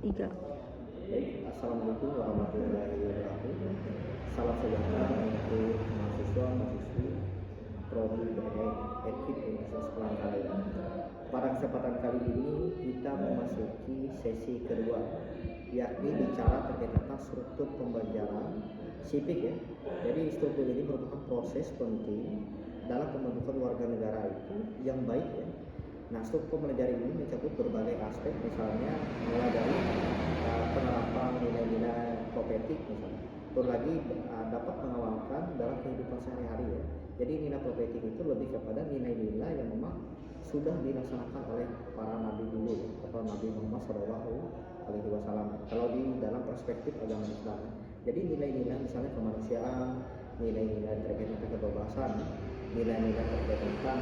Tiga. Baik, Assalamualaikum warahmatullahi wabarakatuh. Salam sejahtera untuk mahasiswa, mahasiswi, prodi BNI Etik Universitas Pelanggaran. Pada kesempatan kali ini kita memasuki sesi kedua, yakni bicara terkait tentang struktur pembelajaran sipik ya. Jadi struktur ini merupakan proses penting dalam pembentukan warga negara itu yang baik ya. Nah, struktur pembelajaran ini mencakup berbagai aspek, misalnya mulai dari penerapan nilai-nilai propetik misalnya. Terus lagi dapat mengawalkan dalam kehidupan sehari-hari ya. Jadi nilai propetik itu lebih kepada nilai-nilai yang memang sudah dilaksanakan oleh para nabi dulu ya, atau Nabi Muhammad SAW. Kalau di dalam perspektif agama Islam. Jadi nilai-nilai misalnya kemanusiaan, nilai-nilai terkait dengan kebebasan, nilai-nilai terkait tentang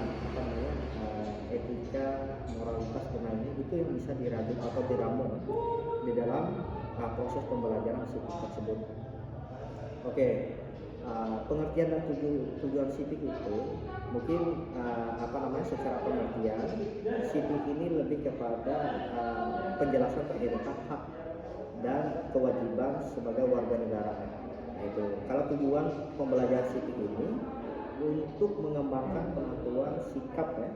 etika, moralitas dan lainnya itu yang bisa dirajut atau diramu di dalam proses pembelajaran sipik tersebut. Oke, pengertian dan tujuan sipik itu mungkin secara pengertian sipik ini lebih kepada penjelasan terkait tentang hak dan kewajiban sebagai warga negara. Nah, itu kalau tujuan pembelajaran sipik ini untuk mengembangkan pengetahuan sikap ya,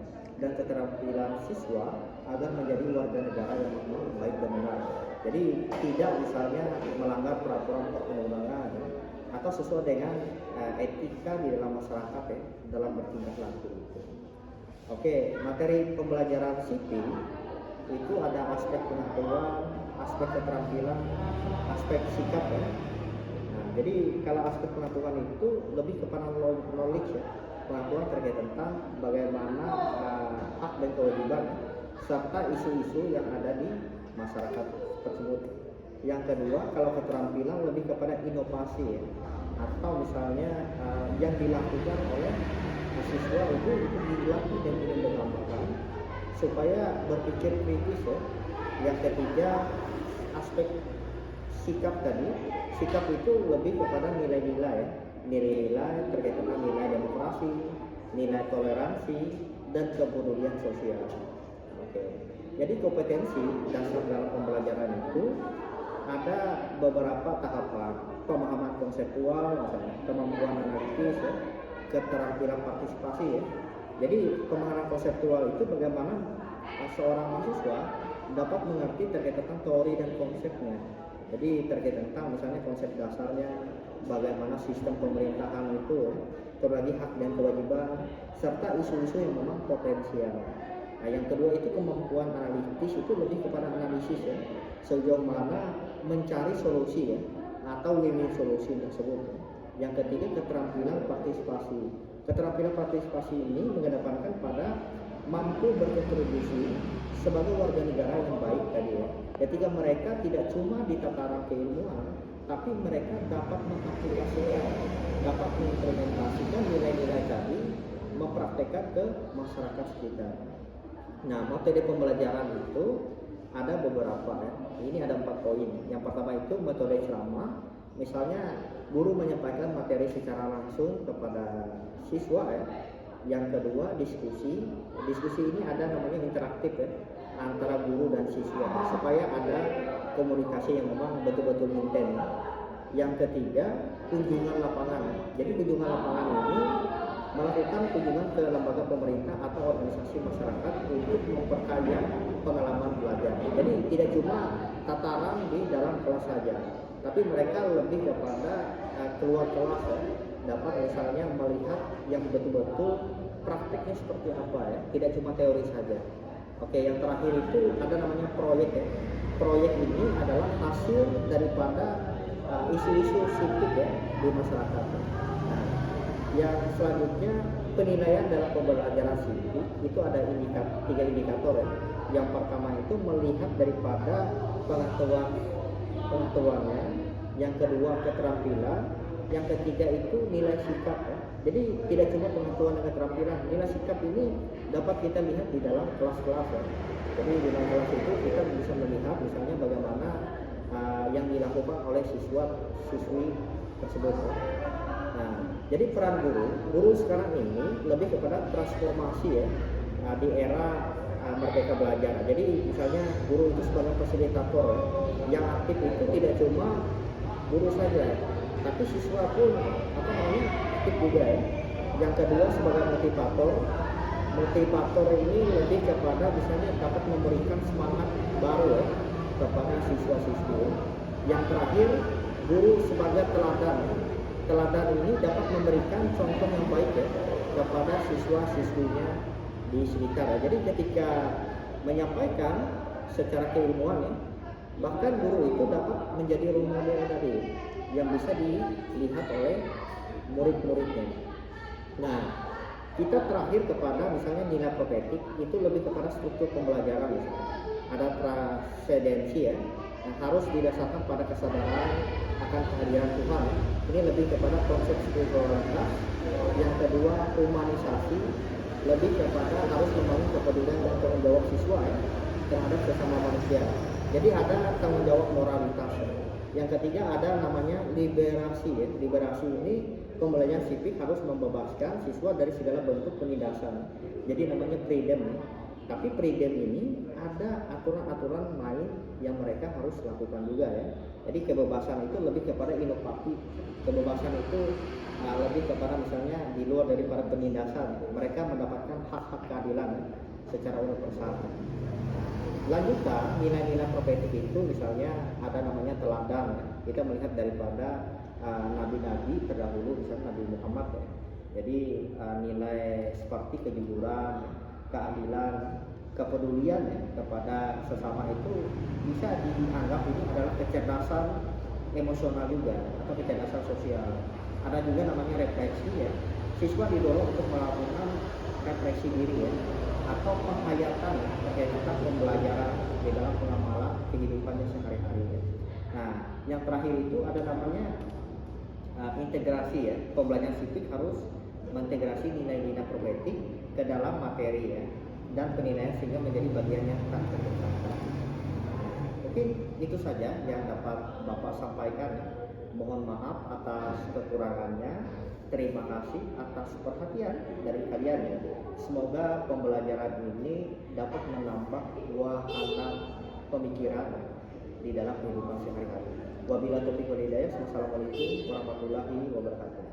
dan keterampilan siswa agar menjadi warga negara yang baik dan benar. Jadi tidak misalnya melanggar peraturan perundang-undangan ya, atau sesuai dengan etika di dalam masyarakat ya, dalam bertindak laku. Oke, materi pembelajaran sipil itu ada aspek pengetahuan, aspek keterampilan, aspek sikap ya. Nah, jadi kalau aspek pengetahuan itu lebih kepada knowledge ya, pengetahuan terkait tentang bagaimana hak dan kewajiban serta isu-isu yang ada di masyarakat tersebut. Yang kedua, kalau keterampilan lebih kepada inovasi ya, atau misalnya yang dilakukan oleh mahasiswa itu dilatih dan dikembangkan supaya berpikir kritis ya. Yang ketiga, aspek sikap tadi, sikap itu lebih kepada nilai-nilai ya, nilai-nilai terkait dengan nilai demokrasi, nilai toleransi, dan kepedulian sosial. Oke. Jadi kompetensi dasar dalam pembelajaran itu ada beberapa tahapan: pemahaman konseptual, misalnya kemampuan analitis, ya, keterampilan partisipasi ya. Jadi pemahaman konseptual itu bagaimana seorang mahasiswa dapat mengerti terkait tentang teori dan konsepnya. Jadi terkait tentang misalnya konsep dasarnya, bagaimana sistem pemerintahan itu, terlebih hak dan kewajiban, serta isu-isu yang memang potensial. Nah, yang kedua itu kemampuan analitis, itu lebih kepada analisis ya, sejauh mana mencari solusi ya, atau win-win solusi tersebut. Yang ketiga keterampilan partisipasi. Keterampilan partisipasi ini mengedepankan pada mampu berkontribusi sebagai warga negara yang baik tadi ya. Ketika mereka tidak cuma di tataran keilmuan, tapi mereka dapat mengaplikasikan, dapat mengimplementasikan nilai-nilai tadi, mempraktekkan ke masyarakat sekitar. Nah, materi pembelajaran itu ada beberapa ya. Ini ada 4 poin. Yang pertama itu metode ceramah. Misalnya guru menyampaikan materi secara langsung kepada siswa ya. Yang kedua diskusi. Diskusi ini ada namanya interaktif ya, antara guru dan siswa supaya ada komunikasi yang memang betul-betul intens. Yang ketiga kunjungan lapangan. Jadi kunjungan lapangan ini melakukan kunjungan ke lembaga pemerintah atau organisasi masyarakat untuk memperkaya pengalaman belajar. Jadi tidak cuma tataran di dalam kelas saja, tapi mereka lebih kepada keluar kelas ya, dapat misalnya melihat yang betul-betul prakteknya seperti apa ya, tidak cuma teori saja. Oke, yang terakhir itu ada namanya proyek ya. Proyek ini adalah hasil daripada isu-isu sipik ya di masyarakat. Nah, yang selanjutnya penilaian dalam pembelajaran sipik itu ada 3 indikator ya. Yang pertama itu melihat daripada pengetahuannya, yang kedua keterampilan, yang ketiga itu nilai sikap ya. Jadi tidak cuma pengetahuan dan keterampilan, nilai sikap ini dapat kita lihat di dalam kelas-kelas ya. Jadi di dalam kelas itu kita bisa melihat misalnya bagaimana yang dilakukan oleh siswi tersebut ya. Nah, jadi peran guru sekarang ini lebih kepada transformasi ya, di era merdeka belajar. Jadi misalnya guru itu sebagai fasilitator ya, yang aktif itu tidak cuma guru saja, tapi siswa pun apa namanya aktif juga ya. Yang kedua sebagai motivator. Motivator ini lebih kepada misalnya dapat memberikan semangat baru ya kepada siswa-siswi. Yang terakhir guru sebagai teladan. Teladan ini dapat memberikan contoh yang baik ya kepada siswa-siswinya di sekitar ya. Jadi ketika menyampaikan secara keilmuan ya, bahkan guru itu dapat menjadi role model tadi yang bisa dilihat oleh murid-muridnya. Nah, kita terakhir kepada misalnya nilai profetik itu lebih kepada struktur pembelajaran misalnya. Ada prasidensi ya, yang harus didasarkan pada kesadaran akan kehadiran Tuhan. Ini lebih kepada konsep spiritualitas. Yang kedua humanisasi, lebih kepada harus membangun kepedulian dan tanggung jawab siswa ya, terhadap sesama manusia. Jadi ada tanggung jawab moralitas ya. Yang ketiga ada namanya liberasi ya. Liberasi ini pembelajaran sipil harus membebaskan siswa dari segala bentuk penindasan. Jadi namanya freedom ya. Tapi freedom ini ada aturan-aturan main yang mereka harus lakukan juga ya. Jadi kebebasan itu lebih kepada inovatif. Kebebasan itu lebih kepada misalnya di luar daripada penindasan. Mereka mendapatkan hak-hak keadilan ya, secara universal. Lanjutkan nilai-nilai profetik itu misalnya ada namanya teladan ya. Kita melihat daripada nabi-nabi terdahulu misalnya Nabi Muhammad ya. Jadi nilai seperti kejujuran, keadilan, kepedulian ya, kepada sesama itu bisa dianggap ini adalah kecerdasan emosional juga atau kecerdasan sosial. Ada juga namanya refleksi ya. Siswa didorong untuk melakukan refleksi diri ya, atau penghayatan kegiatan pembelajaran di dalam pengamalan kehidupannya sehari-hari ya. Nah, yang terakhir itu ada namanya integrasi ya. Pembelajaran sipil harus mengintegrasi nilai-nilai profetik ke dalam materi ya, dan penilaian sehingga menjadi bagian yang tak terpisahkan. Oke, itu saja yang dapat Bapak sampaikan. Mohon maaf atas kekurangannya. Terima kasih atas perhatian dari kalian ya. Semoga pembelajaran ini dapat menambah wahana pemikiran di dalam kehidupan sehari-hari. Wabillahi taufiq wal hidayah. Wassalamualaikum warahmatullahi wabarakatuh.